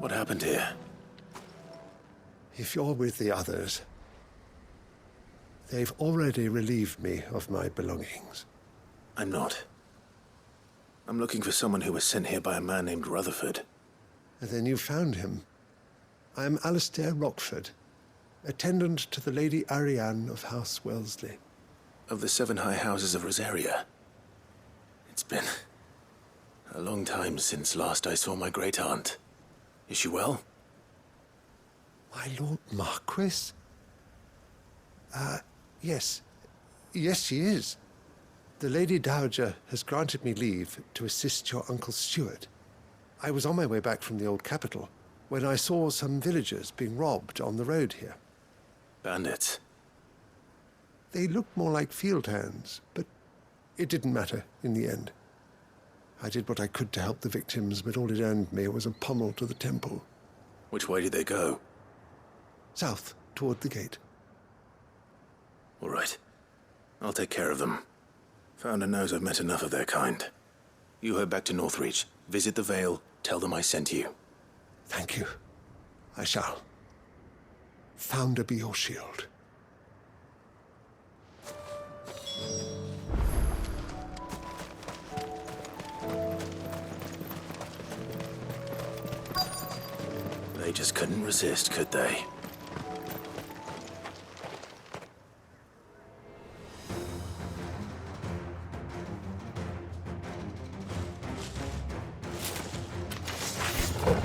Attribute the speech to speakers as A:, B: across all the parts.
A: What happened here?
B: If you're with the others, they've already relieved me of my belongings.
A: I'm not. I'm looking for someone who was sent here by a man named Rutherford.
B: And then you found him. I am Alistair Rockford, attendant to the Lady Ariane of House Wellesley.
A: Of the 7 high houses of Rosaria. It's been a long time since last I saw my great-aunt. Is she well?
B: My Lord Marquis? Yes. Yes, she is. The Lady Dowager has granted me leave to assist your Uncle Stuart. I was on my way back from the old capital when I saw some villagers being robbed on the road here.
A: Bandits?
B: They looked more like field hands, but it didn't matter in the end. I did what I could to help the victims, but all it earned me was a pommel to the temple.
A: Which way did they go?
B: South, toward the gate.
A: All right. I'll take care of them. Founder knows I've met enough of their kind. You head back to Northreach, visit the Vale, tell them I sent you.
B: Thank you. I shall. Founder be your shield.
A: They just couldn't resist, could they?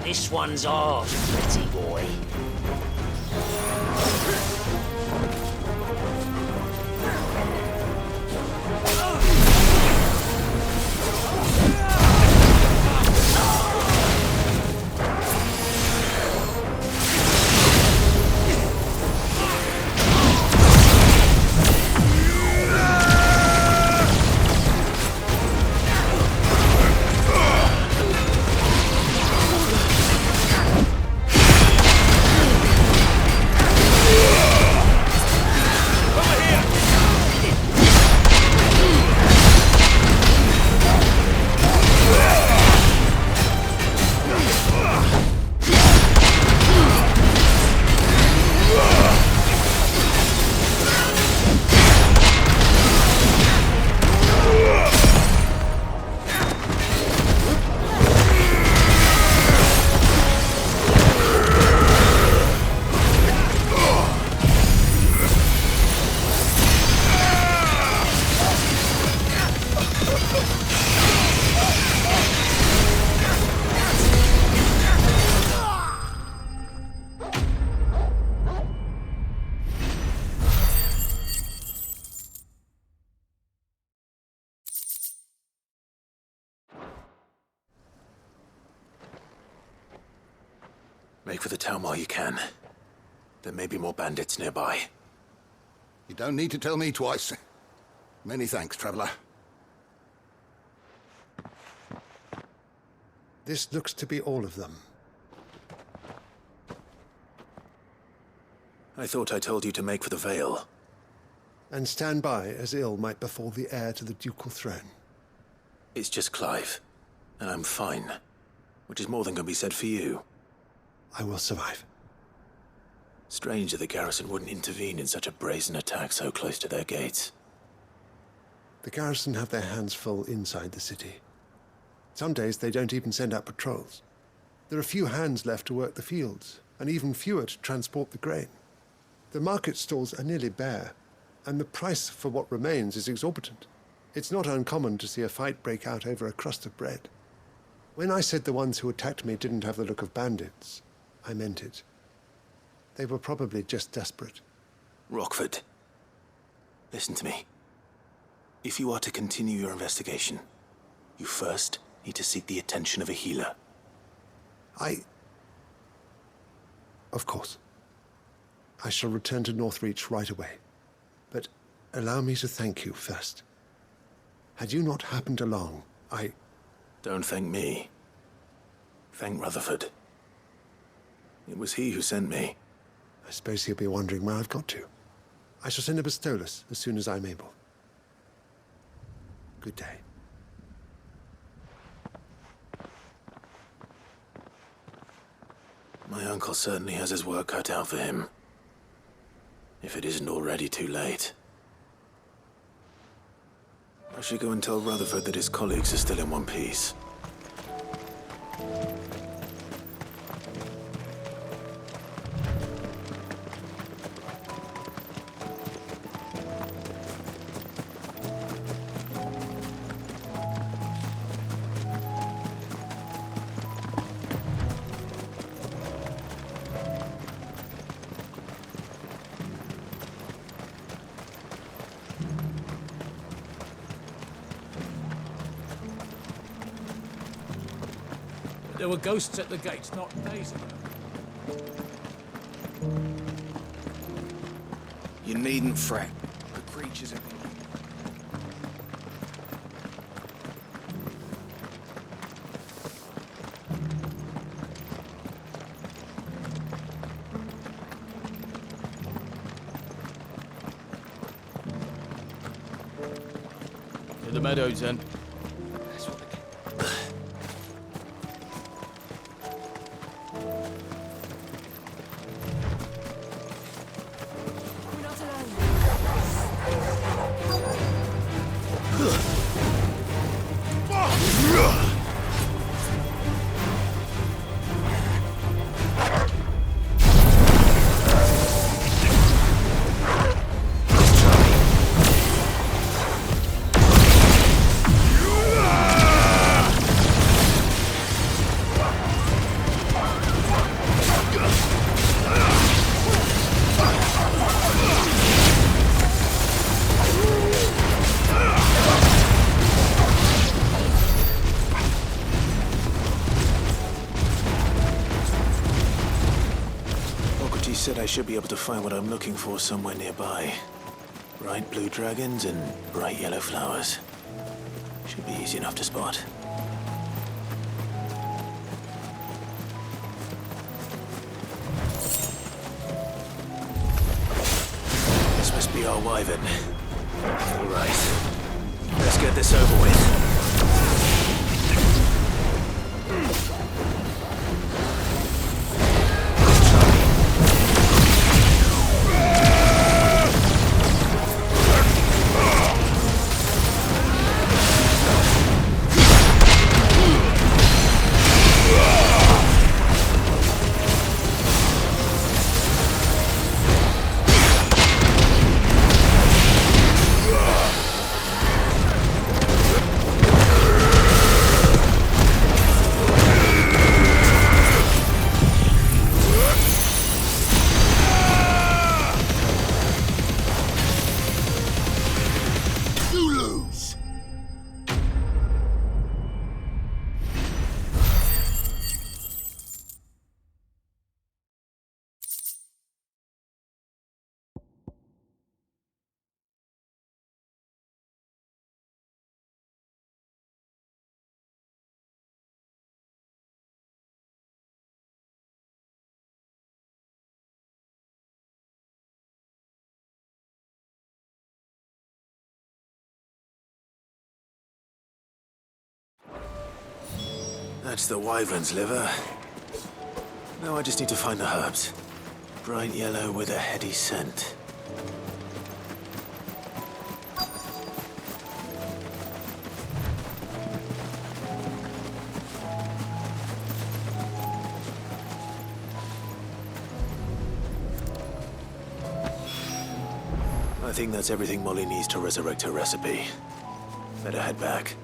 C: This one's ours, pretty boy.
A: Make for the town while you can. There may be more bandits nearby.
D: You don't need to tell me twice. Many thanks, traveler.
B: This looks to be all of them.
A: I thought I told you to make for the Vale.
B: And stand by as ill might befall the heir to the ducal throne.
A: It's just Clive, and I'm fine. Which is more than can be said for you.
B: I will survive.
A: Strange that the garrison wouldn't intervene in such a brazen attack so close to their gates.
B: The garrison have their hands full inside the city. Some days they don't even send out patrols. There are few hands left to work the fields, and even fewer to transport the grain. The market stalls are nearly bare, and the price for what remains is exorbitant. It's not uncommon to see a fight break out over a crust of bread. When I said the ones who attacked me didn't have the look of bandits, I meant it. They were probably just desperate.
A: Rockford, listen to me. If you are to continue your investigation, you first need to seek the attention of a healer.
B: Of course. I shall return to Northreach right away. But allow me to thank you first. Had you not happened along,
A: Don't thank me. Thank Rutherford. It was he who sent me.
B: I suppose he'll be wondering where I've got to. I shall send a Bistolus as soon as I'm able. Good day.
A: My uncle certainly has his work cut out for him. If it isn't already too late. I should go and tell Rutherford that his colleagues are still in one piece.
E: There were ghosts at the gates not days ago.
F: You needn't fret. The creatures are...
E: To the meadows, then.
F: That's what
G: We're not alone.
A: Said I should be able to find what I'm looking for somewhere nearby. Bright blue dragons and bright yellow flowers. Should be easy enough to spot. This must be our wyvern. All right. Let's get this over with. That's the wyvern's liver. Now I just need to find the herbs. Bright yellow with a heady scent. I think that's everything Molly needs to resurrect her recipe. Better head back.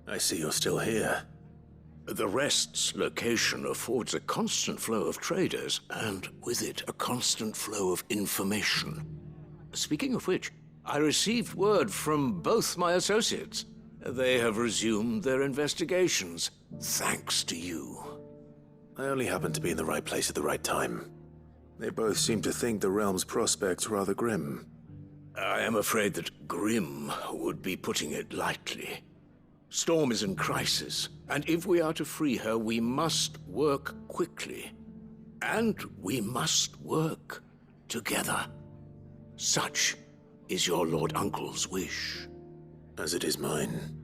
A: I see you're still here.
C: The Rest's location affords a constant flow of traders, and with it, a constant flow of information. Speaking of which, I received word from both my associates. They have resumed their investigations, thanks to you.
A: I only happened to be in the right place at the right time. They both seem to think the realm's prospects rather grim.
C: I am afraid that grim would be putting it lightly. Storm is in crisis, and if we are to free her, we must work quickly. And we must work together. Such is your Lord Uncle's wish.
A: As it is mine.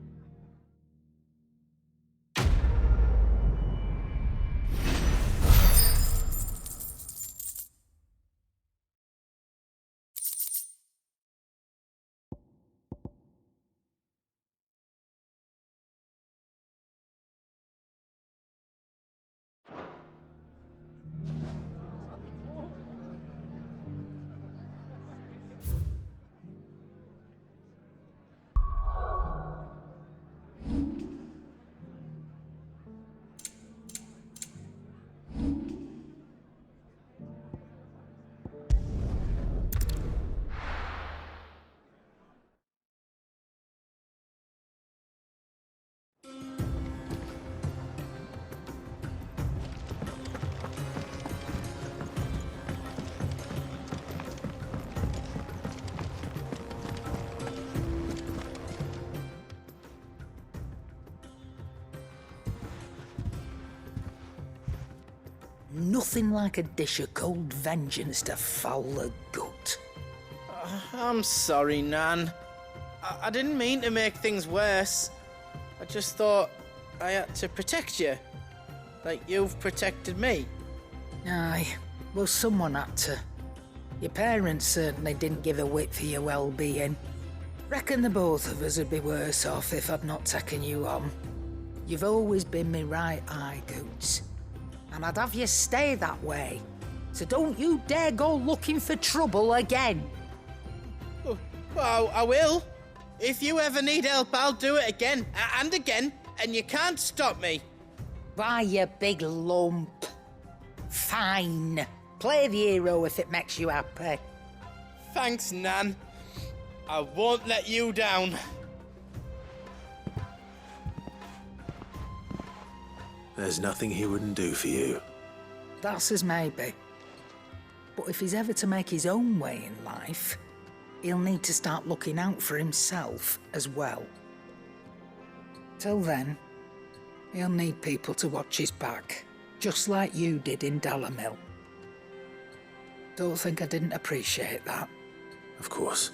H: Nothing like a dish of cold vengeance to foul the gut.
I: I'm sorry, Nan. I didn't mean to make things worse. I just thought I had to protect you. Like you've protected me.
H: Aye, well, someone had to. Your parents certainly didn't give a whit for your well-being. Reckon the both of us would be worse off if I'd not taken you on. You've always been me right eye, Goots. And I'd have you stay that way. So don't you dare go looking for trouble again.
I: Well, I will. If you ever need help, I'll do it again and again, and you can't stop me.
H: Why, you big lump. Fine. Play the hero if it makes you happy.
I: Thanks, Nan. I won't let you down.
A: There's nothing he wouldn't do for you.
H: That's as maybe. But if he's ever to make his own way in life, he'll need to start looking out for himself as well. Till then, he'll need people to watch his back, just like you did in Dalamil. Don't think I didn't appreciate that.
A: Of course.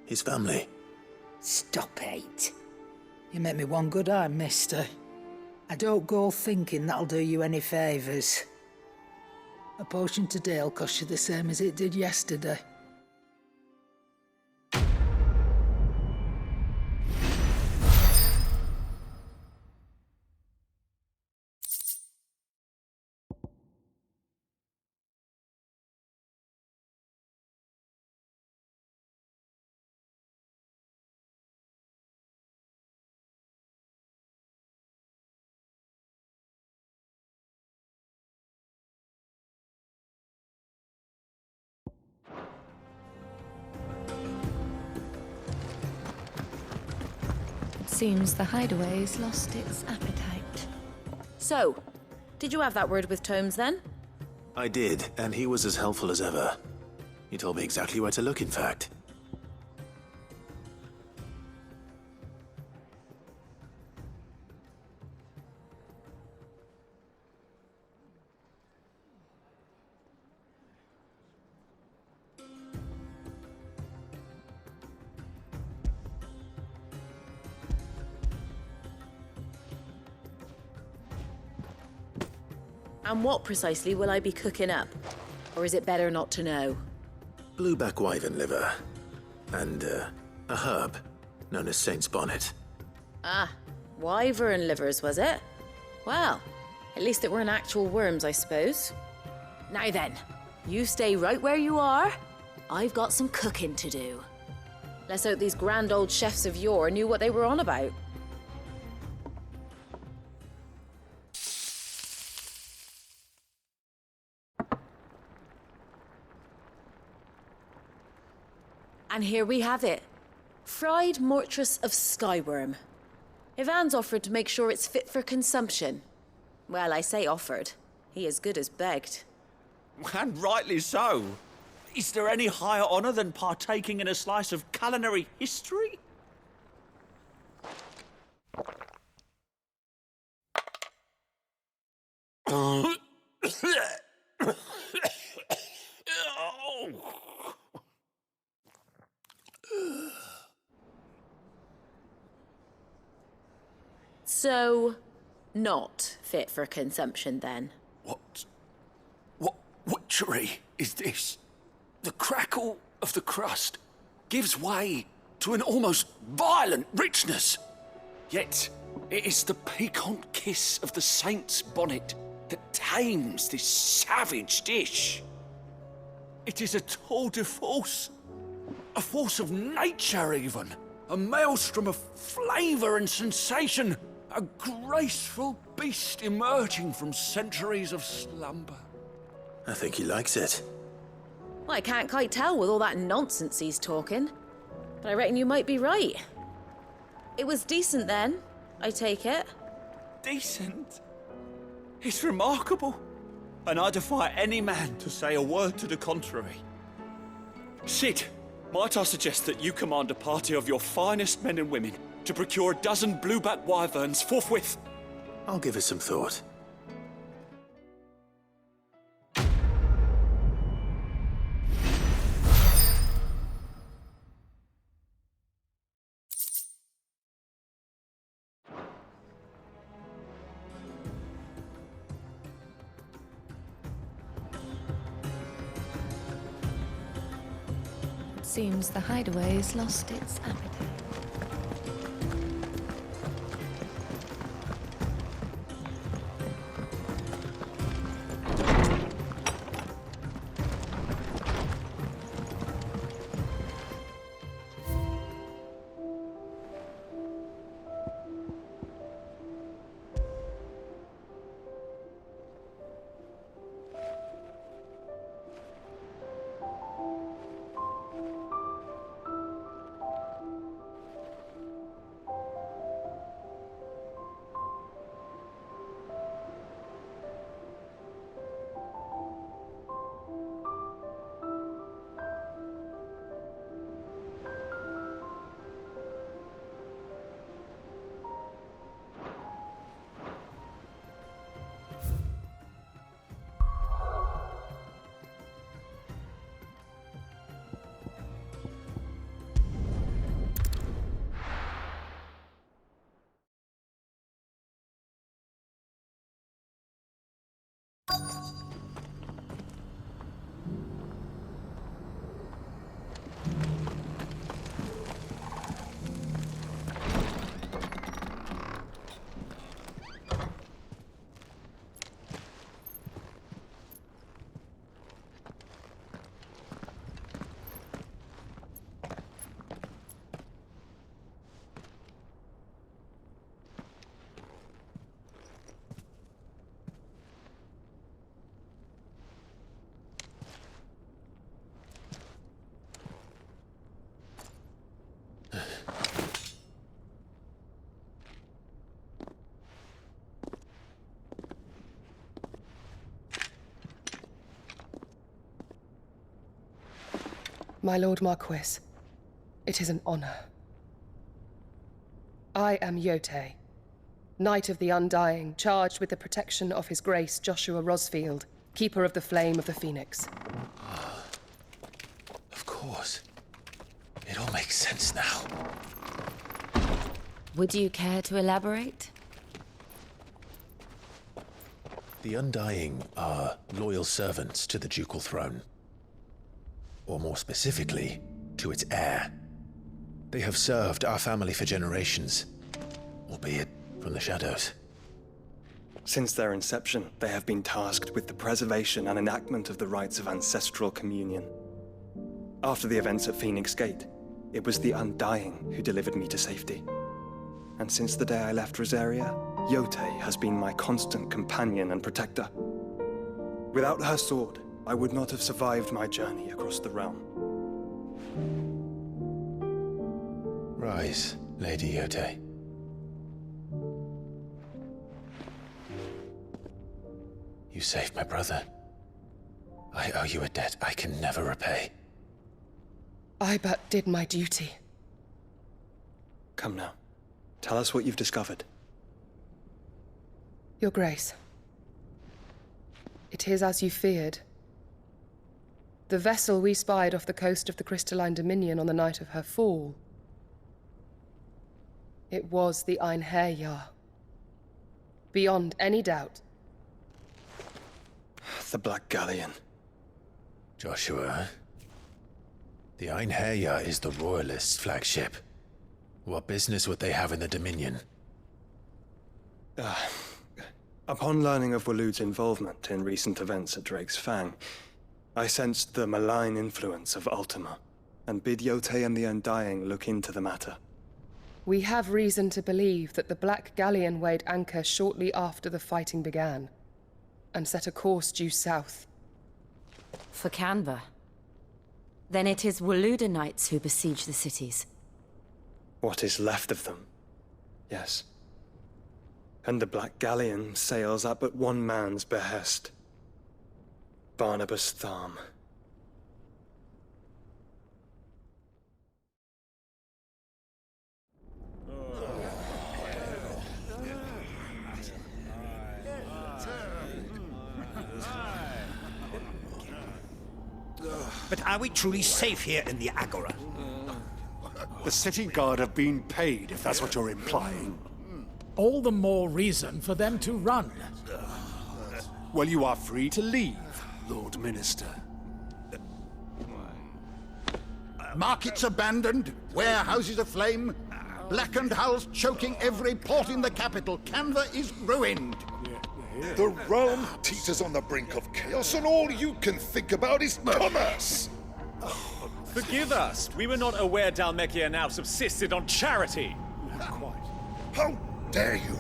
A: His family.
H: Stop it. You make me one good eye, mister. I don't go thinking that'll do you any favours. A potion today'll cost you the same as it did yesterday.
G: Seems the hideaway's lost its appetite.
J: So, did you have that word with Tomes then?
A: I did, and he was as helpful as ever. He told me exactly where to look, in fact.
J: And what precisely will I be cooking up? Or is it better not to know?
A: Blueback wyvern liver. And, a herb known as Saint's Bonnet.
J: Ah, wyvern livers, was it? Well, at least it weren't actual worms, I suppose. Now then, you stay right where you are. I've got some cooking to do. Let's hope these grand old chefs of yore knew what they were on about. And here we have it. Fried mortress of skyworm. Ivan's offered to make sure it's fit for consumption. Well, I say offered. He as good as begged.
K: And rightly so. Is there any higher honour than partaking in a slice of culinary history?
J: So, not fit for consumption then?
C: What witchery is this? The crackle of the crust gives way to an almost violent richness. Yet, it is the piquant kiss of the saint's bonnet that tames this savage dish. It is a tour de force, a force of nature even, a maelstrom of flavour and sensation, a graceful beast emerging from centuries of slumber.
A: I think he likes it.
J: Well, I can't quite tell with all that nonsense he's talking. But I reckon you might be right. It was decent then, I take it.
K: Decent? It's remarkable. And I defy any man to say a word to the contrary. Sid, might I suggest that you command a party of your finest men and women to procure a dozen blueback wyverns forthwith?
A: I'll give it some thought.
G: Seems the hideaway's lost its appetite.
L: My Lord Marquis, it is an honor. I am Yote, Knight of the Undying, charged with the protection of His Grace Joshua Rosfield, Keeper of the Flame of the Phoenix.
A: Of course. It all makes sense now.
J: Would you care to elaborate?
A: The Undying are loyal servants to the ducal throne. Or more specifically, to its heir. They have served our family for generations, albeit from the shadows.
M: Since their inception, they have been tasked with the preservation and enactment of the rites of ancestral communion. After the events at Phoenix Gate, it was the Undying who delivered me to safety. And since the day I left Rosaria, Yote has been my constant companion and protector. Without her sword, I would not have survived my journey across the realm.
A: Rise, Lady Yote. You saved my brother. I owe you a debt I can never repay.
L: I but did my duty.
M: Come now. Tell us what you've discovered.
L: Your Grace. It is as you feared. The vessel we spied off the coast of the Crystalline Dominion on the night of her fall. It was the Einherjar. Beyond any doubt.
M: The Black Galleon.
A: Joshua, the Einherjar is the Royalists' flagship. What business would they have in the Dominion?
M: Upon learning of Waloed's involvement in recent events at Drake's Fang, I sensed the malign influence of Ultima, and bid Yote and the Undying look into the matter.
L: We have reason to believe that the Black Galleon weighed anchor shortly after the fighting began, and set a course due south.
J: For Canva. Then it is Waloed knights who besiege the cities.
M: What is left of them? Yes. And the Black Galleon sails at but one man's behest. Barnabas Tharm.
N: But are we truly safe here in the Agora?
O: The city guard have been paid, if that's what you're implying.
E: All the more reason for them to run.
O: Well, you are free to leave, Lord Minister.
D: Markets abandoned, warehouses aflame, blackened hulls choking every port in the capital. Canva is ruined.
P: The realm teeters on the brink of chaos, and all you can think about is commerce!
K: Forgive us. We were not aware Dhalmekia now subsisted on charity.
P: How dare you?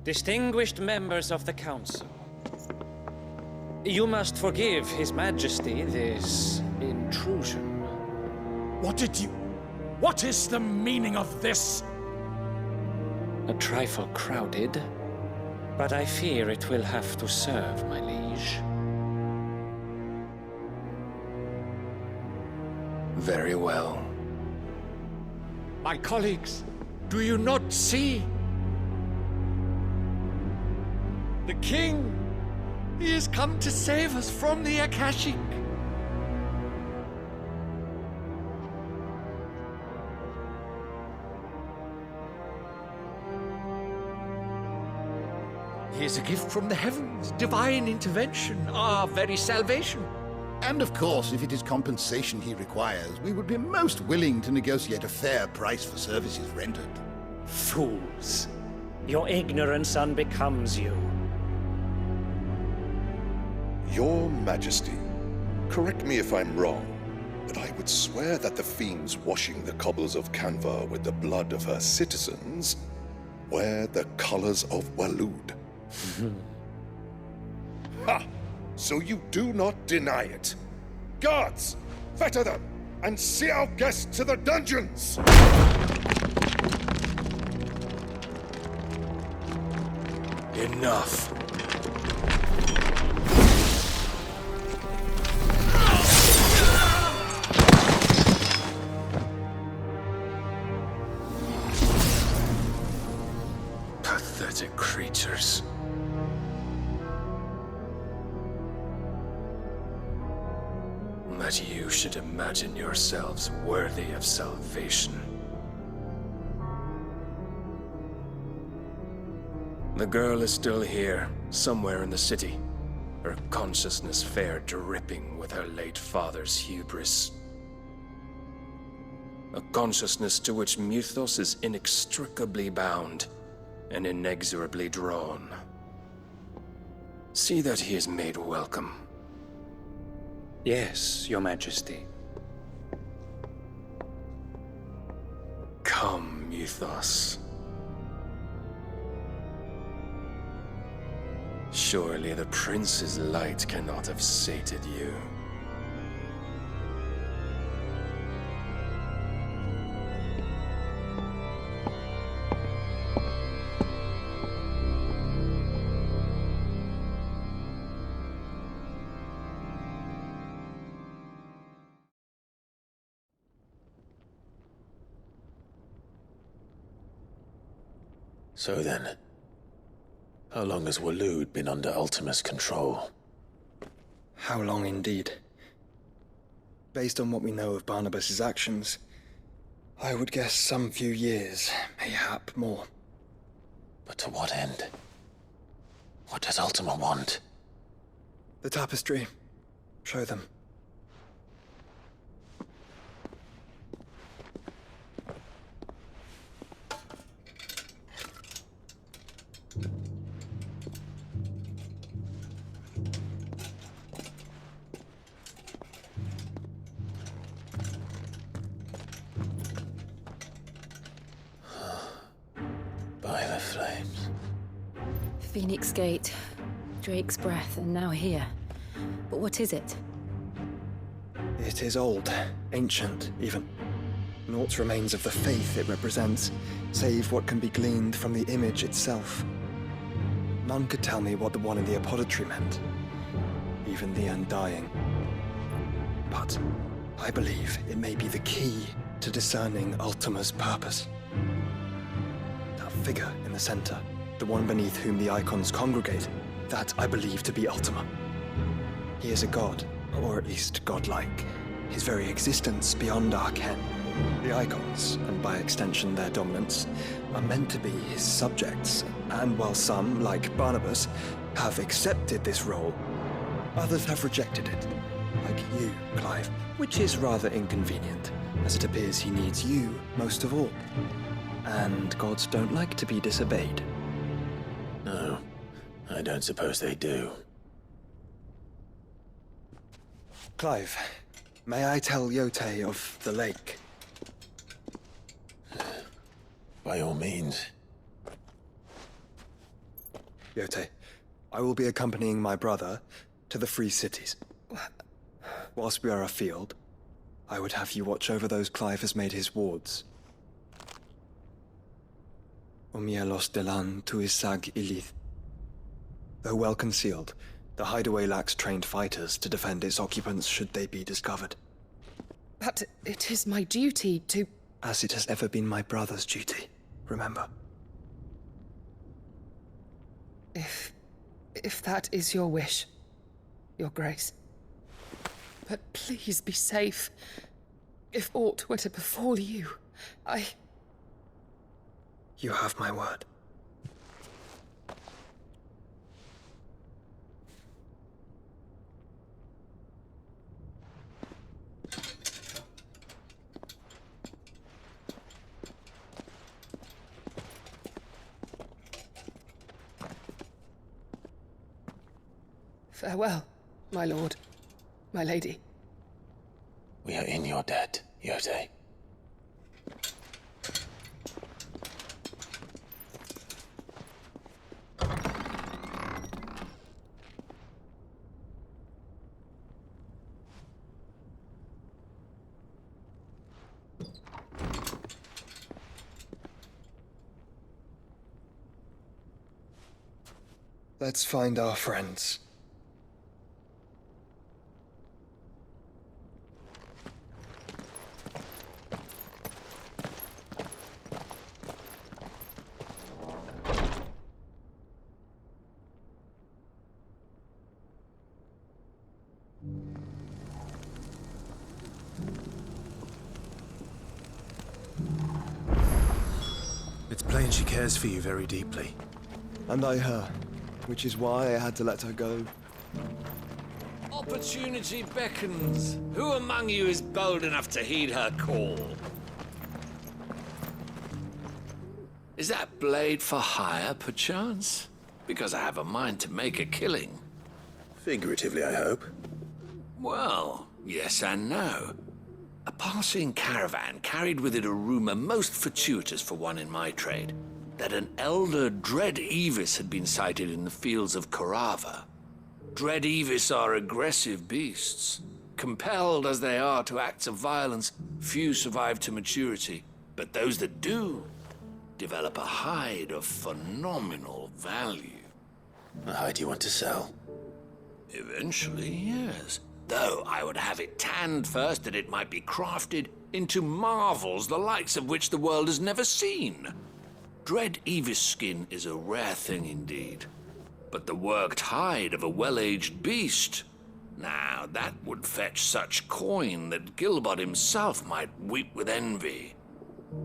Q: Distinguished members of the Council, you must forgive His Majesty this intrusion.
E: What is the meaning of this?
Q: A trifle crowded, but I fear it will have to serve, my liege.
R: Very well.
S: My colleagues, do you not see? The king! He has come to save us from the Akashic! He is a gift from the heavens, divine intervention, our very salvation.
D: And of course, if it is compensation he requires, we would be most willing to negotiate a fair price for services rendered.
Q: Fools! Your ignorance unbecomes you.
P: Your Majesty, correct me if I'm wrong, but I would swear that the fiends washing the cobbles of Canva with the blood of her citizens wear the colors of Waloed. Ha! So you do not deny it. Guards, fetter them, and see our guests to the dungeons!
R: Enough. Pathetic creatures. That you should imagine yourselves worthy of salvation. The girl is still here, somewhere in the city. Her consciousness fair dripping with her late father's hubris. A consciousness to which Mythos is inextricably bound and inexorably drawn. See that he is made welcome.
Q: Yes, Your Majesty.
R: Come, Mythos. Surely the prince's light cannot have sated you.
A: So then, how long has Waloed been under Ultima's control?
M: How long indeed? Based on what we know of Barnabas's actions, I would guess some few years, mayhap more.
A: But to what end? What does Ultima want?
M: The tapestry. Show them.
A: By the flames.
J: Phoenix Gate, Drake's Breath, and now here. But what is it?
M: It is old, ancient, even. Naught remains of the faith it represents, save what can be gleaned from the image itself. None could tell me what the one in the apothecary meant, even the Undying. But I believe it may be the key to discerning Ultima's purpose. That figure in the center, the one beneath whom the icons congregate, that I believe to be Ultima. He is a god, or at least godlike, his very existence beyond our ken. The icons, and by extension their dominants, are meant to be his subjects, and while some, like Barnabas, have accepted this role, others have rejected it, like you, Clive, which is rather inconvenient, as it appears he needs you most of all. And gods don't like to be disobeyed.
A: No, I don't suppose they do.
M: Clive, may I tell Yote of the lake?
A: By all means.
M: Yote, I will be accompanying my brother to the Free Cities. Whilst we are afield, I would have you watch over those Clive has made his wards. Umielos delan tuisag ilith. Though well concealed, the hideaway lacks trained fighters to defend its occupants should they be discovered.
L: But it is my duty to...
M: As it has ever been my brother's duty, remember.
L: If that is your wish, Your Grace. But please be safe. If aught were to befall you,
M: You have my word.
L: Farewell, my lord, my lady.
A: We are in your debt, Yote.
M: Let's find our friends.
A: It's plain she cares for you very deeply.
M: And I her, which is why I had to let her go.
N: Opportunity beckons. Who among you is bold enough to heed her call? Is that blade for hire, perchance? Because I have a mind to make a killing.
A: Figuratively, I hope.
N: Well, yes and no. A passing caravan carried with it a rumor most fortuitous for one in my trade. that an elder Dread Evis had been sighted in the fields of Carava. Dread Evis are aggressive beasts. Compelled as they are to acts of violence, few survive to maturity, but those that do develop a hide of phenomenal value.
A: A hide you want to sell?
N: Eventually, yes. Though I would have it tanned first that it might be crafted into marvels the likes of which the world has never seen. Dread Evis skin is a rare thing indeed. But the worked hide of a well-aged beast, now that would fetch such coin that Gilbert himself might weep with envy.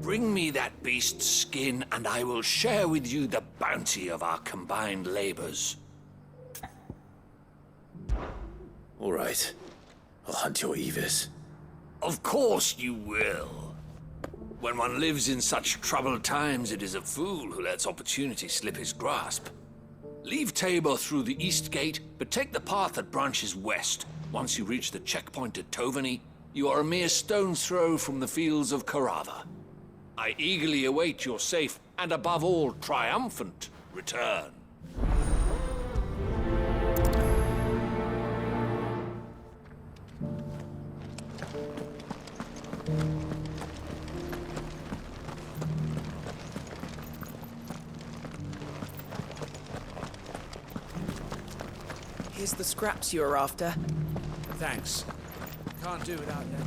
N: Bring me that beast's skin, and I will share with you the bounty of our combined labors.
A: All right. I'll hunt your Evis.
N: Of course you will. When one lives in such troubled times, it is a fool who lets opportunity slip his grasp. Leave Tabor through the east gate, but take the path that branches west. Once you reach the checkpoint at Tovany, you are a mere stone's throw from the fields of Carava. I eagerly await your safe, and above all, triumphant return.
T: Here's the scraps you were after.
E: Thanks. Can't do without them.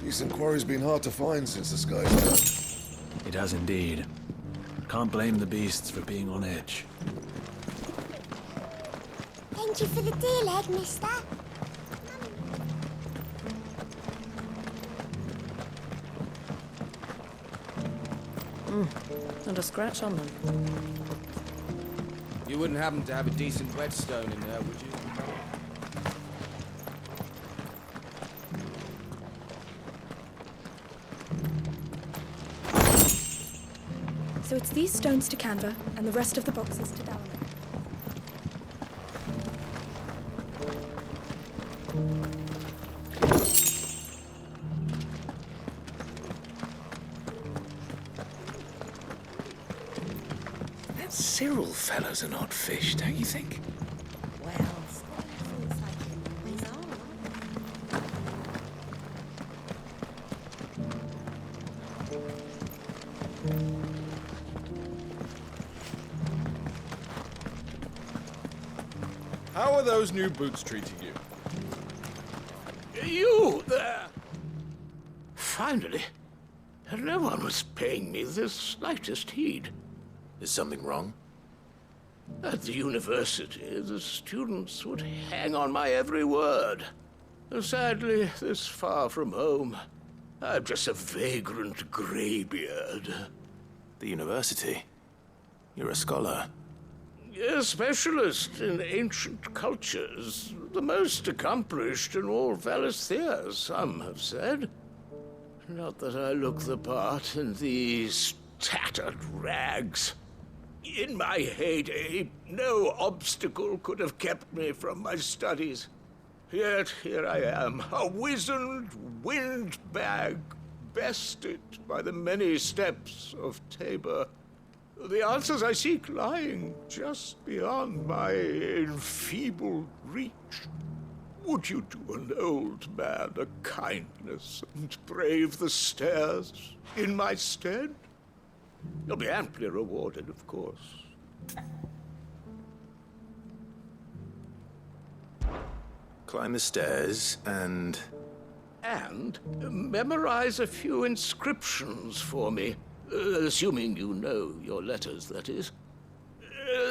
P: Decent quarry's been hard to find since the sky's up.
E: It has indeed. Can't blame the beasts for being on edge.
U: Thank you for the deer leg, mister.
J: Not a scratch on them.
V: You wouldn't happen to have a decent whetstone in there, would you?
W: So it's these stones to Canva, and the rest of the boxes to Dallas.
N: That Cyril fellow's an odd fish, don't you think?
X: How are those new boots treating you?
C: You there! Finally. No one was paying me the slightest heed.
A: Is something wrong?
C: At the university, the students would hang on my every word. Sadly, this far from home, I'm just a vagrant greybeard.
A: The university? You're a scholar.
C: A specialist in ancient cultures, the most accomplished in all Valisthea, some have said. Not that I look the part in these tattered rags. In my heyday, no obstacle could have kept me from my studies. Yet here I am, a wizened windbag, bested by the many steps of Tabor. The answers I seek lying just beyond my enfeebled reach. Would you do an old man a kindness and brave the stairs in my stead? You'll be amply rewarded, of course.
A: Climb the stairs and...
C: And memorize a few inscriptions for me. Assuming you know your letters, that is.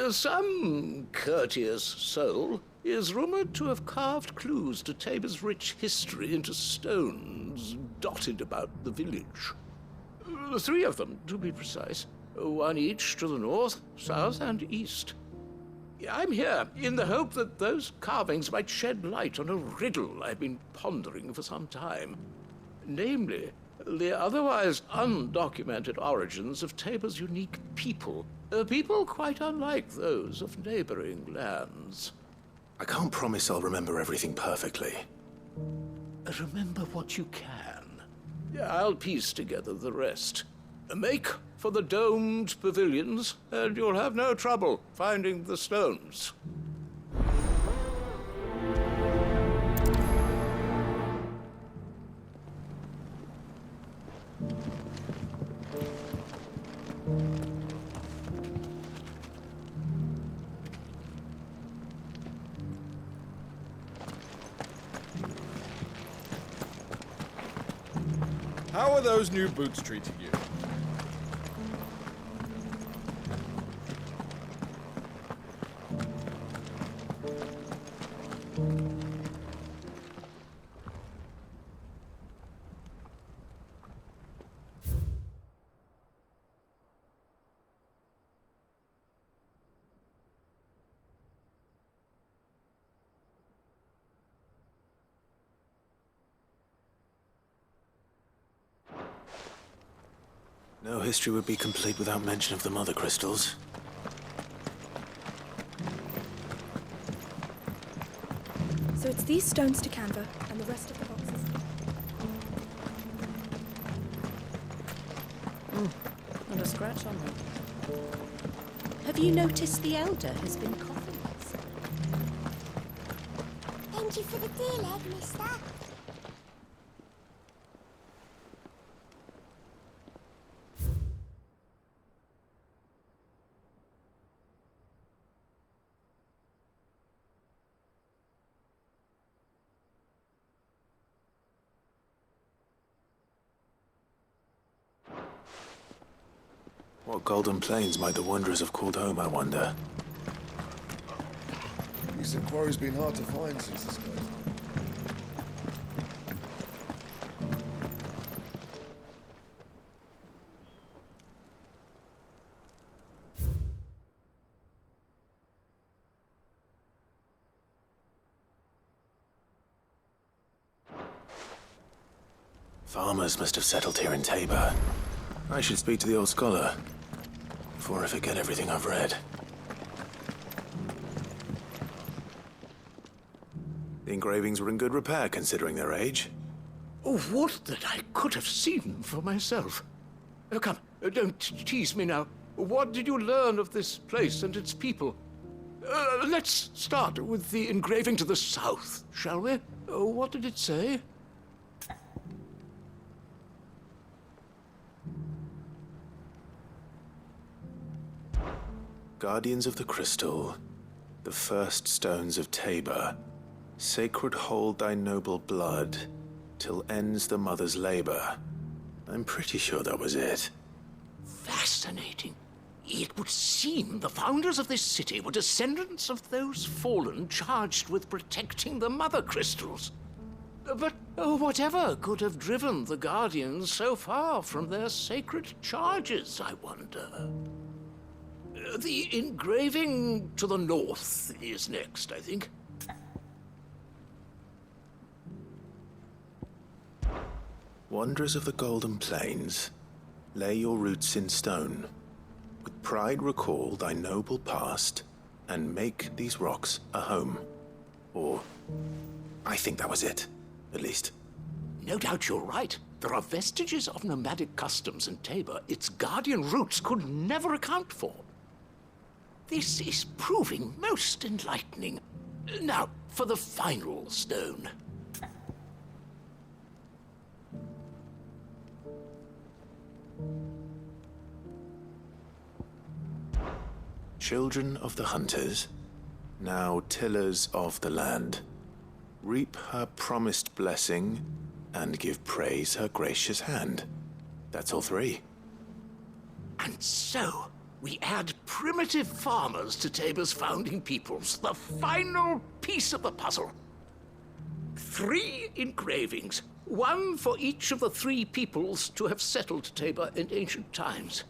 C: Some courteous soul is rumored to have carved clues to Tabor's rich history into stones dotted about the village. 3 of them, to be precise. 1 each to the north, south, and east. I'm here in the hope that those carvings might shed light on a riddle I've been pondering for some time. Namely, the otherwise undocumented origins of Tabor's unique people. People quite unlike those of neighboring lands.
A: I can't promise I'll remember everything perfectly.
C: Remember what you can. Yeah, I'll piece together the rest. Make for the domed pavilions, and you'll have no trouble finding the stones.
X: How are those new boots treating you?
A: No history would be complete without mention of the mother crystals.
W: So it's these stones to Canva and the rest of the boxes.
J: And a scratch on them. Have you noticed the elder has been coughing?
U: Thank you for the deal, Ed, mister.
A: What golden plains might the wanderers have called home, I wonder?
B: Recent quarry's been hard to find since this guy's time.
A: Farmers must have settled here in Tabor. I should speak to the old scholar before I forget everything I've read. The engravings were in good repair considering their age.
C: Oh, what that I could have seen for myself. Come, don't tease me now. What did you learn of this place and its people? Let's start with the engraving to the south, shall we? What did it say?
A: Guardians of the Crystal, the first stones of Tabor, sacred hold thy noble blood, till ends the mother's labor. I'm pretty sure that was it.
C: Fascinating. It would seem the founders of this city were descendants of those fallen charged with protecting the mother crystals. But whatever could have driven the Guardians so far from their sacred charges, I wonder? The engraving to the north is next, I think.
A: Wanderers of the Golden Plains, lay your roots in stone. With pride recall thy noble past, and make these rocks a home. Or, I think that was it, at least.
C: No doubt you're right. There are vestiges of nomadic customs in Tabor its guardian roots could never account for. This is proving most enlightening. Now, for the final stone.
A: Children of the hunters, now tillers of the land, reap her promised blessing and give praise her gracious hand. That's all three.
C: And so, we add primitive farmers to Tabor's founding peoples, the final piece of the puzzle. 3 engravings, one for each of the 3 peoples to have settled Tabor in ancient times.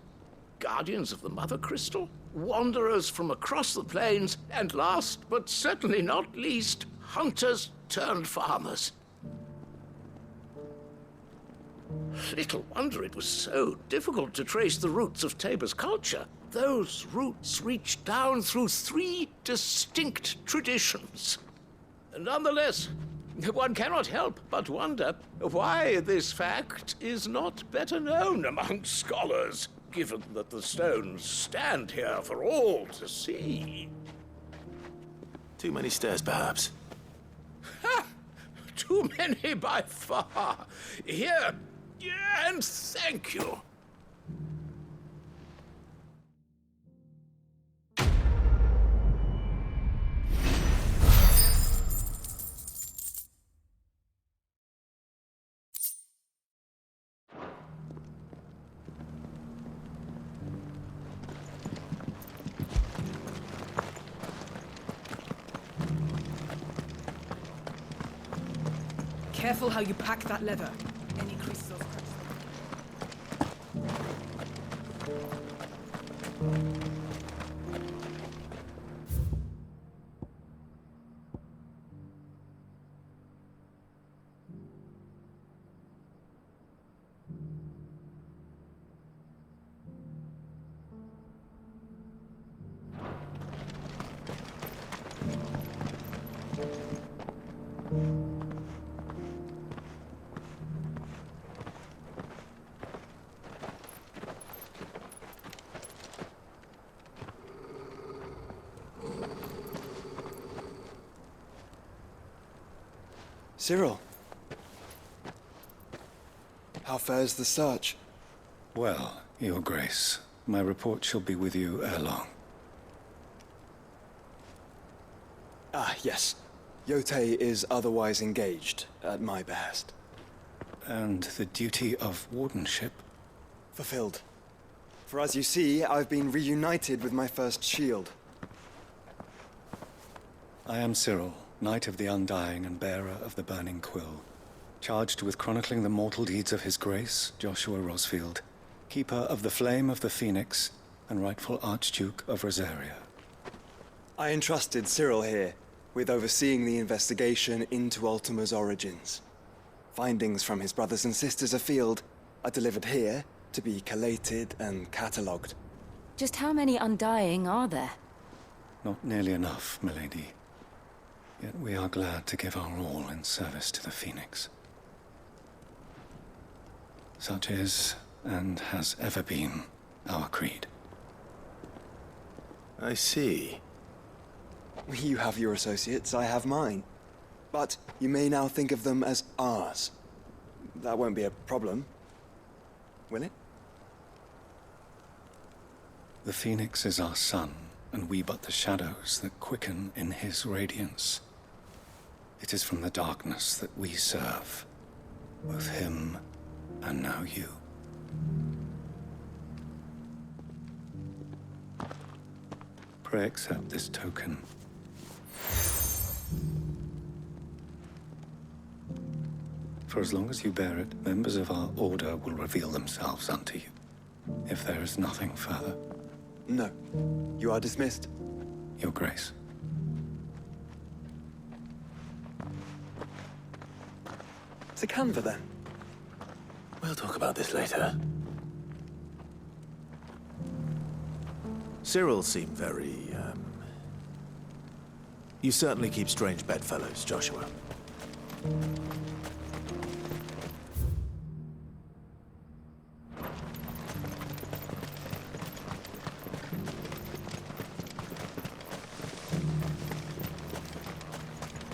C: Guardians of the Mother Crystal, wanderers from across the plains, and last but certainly not least, hunters turned farmers. Little wonder it was so difficult to trace the roots of Tabor's culture. those roots reach down through 3 distinct traditions. Nonetheless, one cannot help but wonder why this fact is not better known among scholars, given that the stones stand here for all to see.
A: Too many stairs, perhaps.
C: Ha! Too many by far. Here, and thank you.
W: Careful how you pack that leather. Any creases or scratches.
M: Cyril. How fares the search?
F: Well, Your Grace, my report shall be with you ere long.
M: Ah, yes. Yotei is otherwise engaged, at my behest.
F: And the duty of wardenship?
M: Fulfilled. For as you see, I've been reunited with my first shield.
F: I am Cyril, Knight of the Undying and bearer of the Burning Quill, charged with chronicling the mortal deeds of His Grace, Joshua Rosfield, Keeper of the Flame of the Phoenix, and rightful Archduke of Rosaria.
M: I entrusted Cyril here with overseeing the investigation into Ultima's origins. Findings from his brothers and sisters afield are delivered here to be collated and catalogued.
J: Just how many Undying are there?
F: Not nearly enough, milady. Yet we are glad to give our all in service to the Phoenix. Such is, and has ever been, our creed.
A: I see.
M: You have your associates, I have mine. But you may now think of them as ours. That won't be a problem, will it?
F: The Phoenix is our sun, and we but the shadows that quicken in his radiance. It is from the darkness that we serve, both him and now you. Pray accept this token. For as long as you bear it, members of our order will reveal themselves unto you, if there is nothing further.
M: No. You are dismissed.
F: Your Grace.
M: To Canva, then.
A: We'll talk about this later. Cyril seemed very, You certainly keep strange bedfellows, Joshua.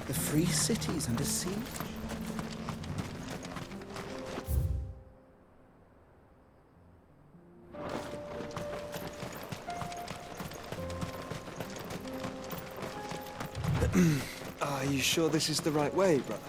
V: The free cities under siege?
M: Are you sure this is the right way, brother?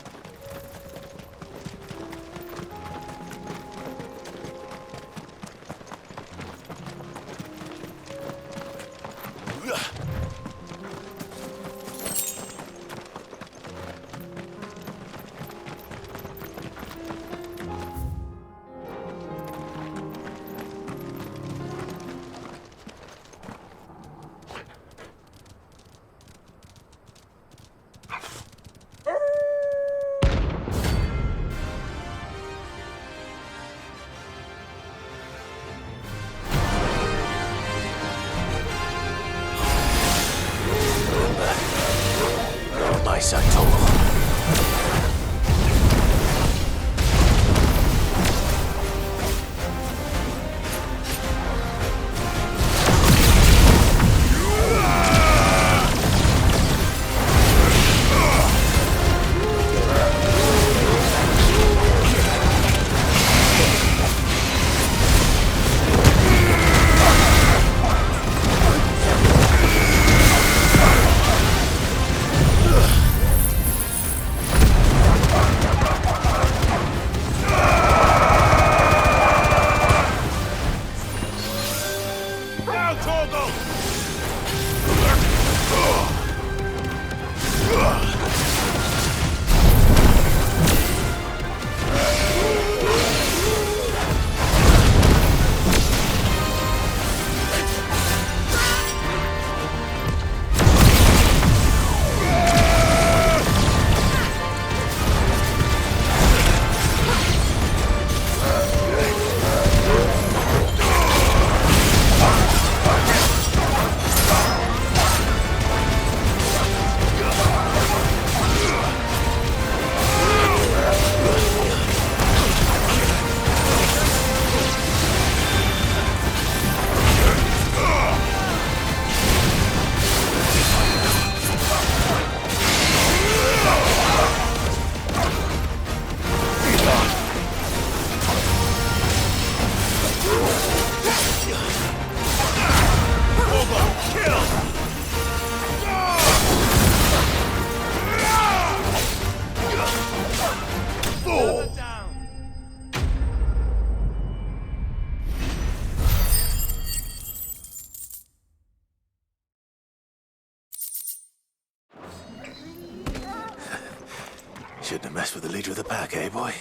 A: Don't mess with the leader of the pack, eh, boy?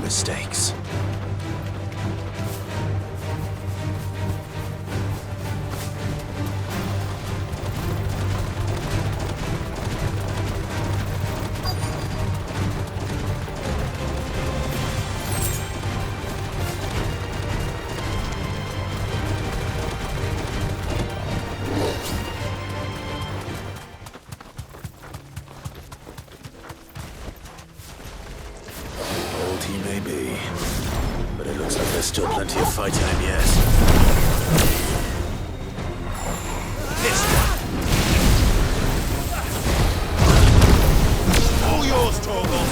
A: Mistakes. He may be, but it looks like there's still plenty of fight in him yet. This one! All yours, Torgal!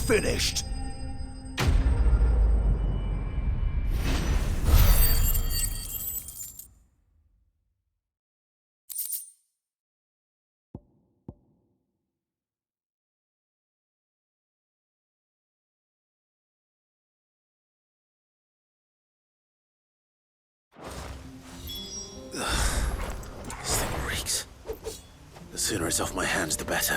A: Finished. This thing reeks. The sooner it's off my hands, the better.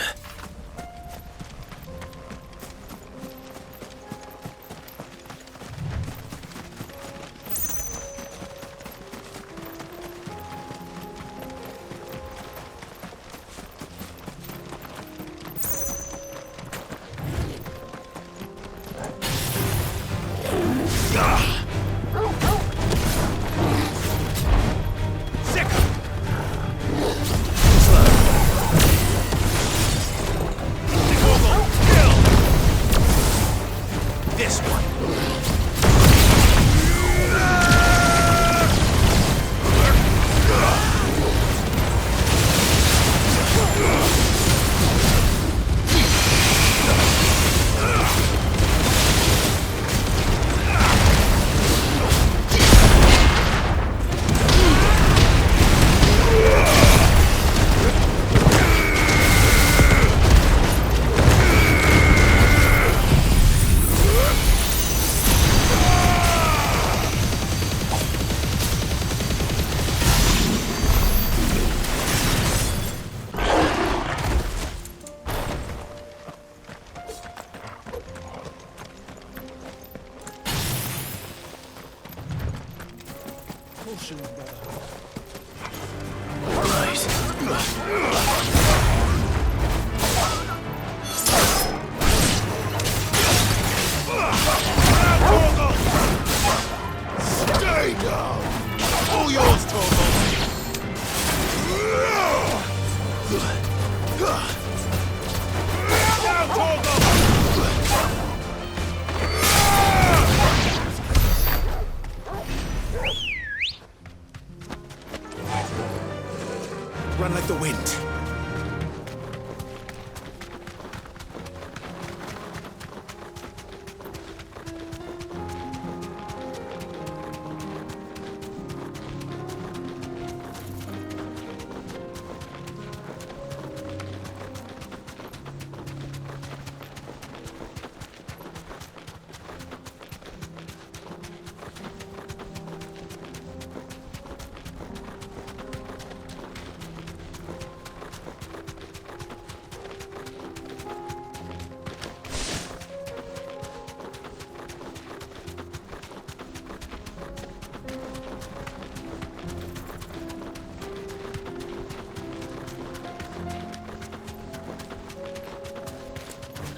E: Caution, brother.
B: Stay down! All yours, Torgal! Down, Torgal!
A: Run like the wind.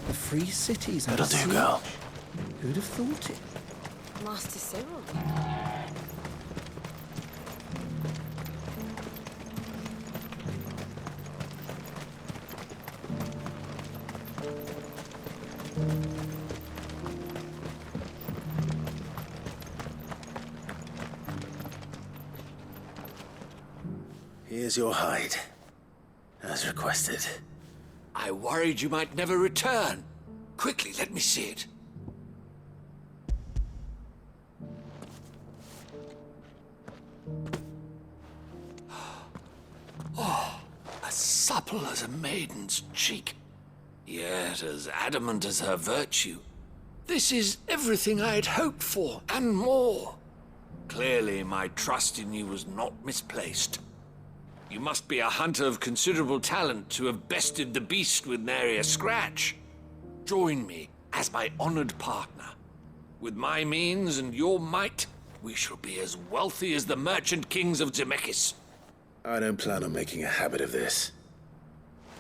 V: The free cities.
A: That'll do, girl.
V: Who'd have thought it?
J: Master Cyril.
A: Here's your hide, as requested.
N: I worried you might never return. Quickly, let me see it. Oh, as supple as a maiden's cheek, yet as adamant as her virtue. This is everything I had hoped for, and more. Clearly, my trust in you was not misplaced. You must be a hunter of considerable talent to have bested the beast with nary a scratch. Join me as my honored partner. With my means and your might, we shall be as wealthy as the merchant kings of Zemeckis.
A: I don't plan on making a habit of this.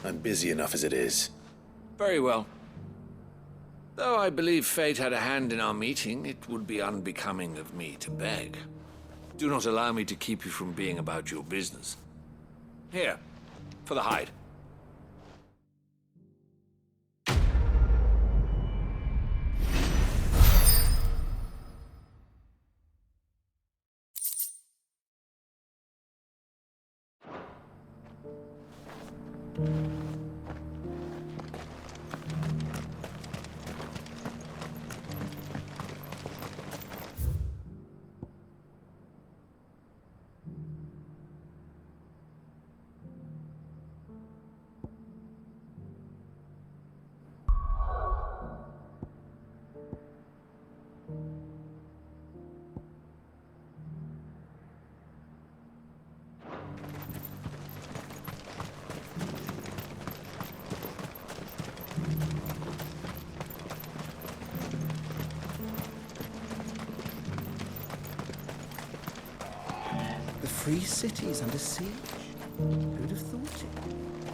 A: I'm busy enough as it is.
N: Very well. Though I believe fate had a hand in our meeting, it would be unbecoming of me to beg. Do not allow me to keep you from being about your business. Here, for the hide.
V: The free cities under siege. Who'd have thought it?